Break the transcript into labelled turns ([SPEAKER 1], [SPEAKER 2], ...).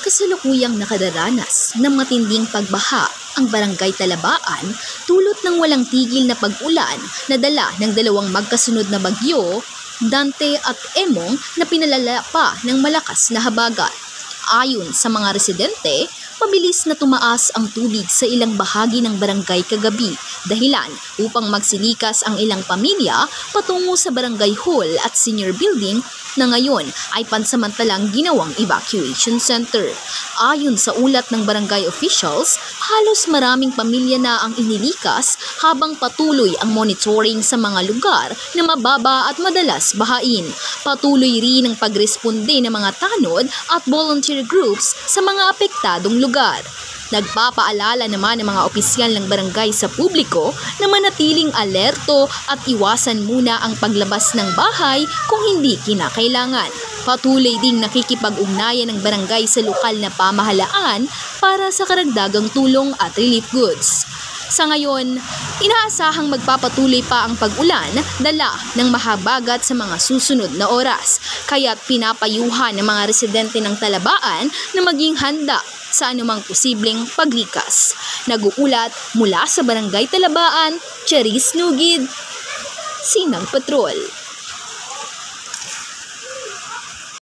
[SPEAKER 1] Kasalukuyang nakadaranas ng matinding pagbaha ang Barangay Talabaan dulot ng walang tigil na pag-ulan na dala ng dalawang magkasunod na bagyo, Dante at Emong, na pinalala pa ng malakas na habagat. Ayon sa mga residente, mabilis na tumaas ang tubig sa ilang bahagi ng barangay kagabi, dahilan upang magsilikas ang ilang pamilya patungo sa barangay hall at senior building na ngayon ay pansamantalang ginawang evacuation center. Ayon sa ulat ng barangay officials, halos maraming pamilya na ang inilikas habang patuloy ang monitoring sa mga lugar na mababa at madalas bahain. Patuloy rin ang pagresponde ng mga tanod at volunteer groups sa mga apektadong lugar. Nagpapaalala naman ng mga opisyal ng barangay sa publiko na manatiling alerto at iwasan muna ang paglabas ng bahay kung hindi kinakailangan. Patuloy ding nakikipag-ugnayan ng barangay sa lokal na pamahalaan para sa karagdagang tulong at relief goods. Sa ngayon, inaasahang magpapatuloy pa ang pag-ulan dala ng mahabagat sa mga susunod na oras. Kaya't pinapayuhan ng mga residente ng Talabaan na maging handa sa anumang posibleng paglikas. Nag-uulat mula sa Barangay Talabaan, Charis Nugid, Sinang Patrol.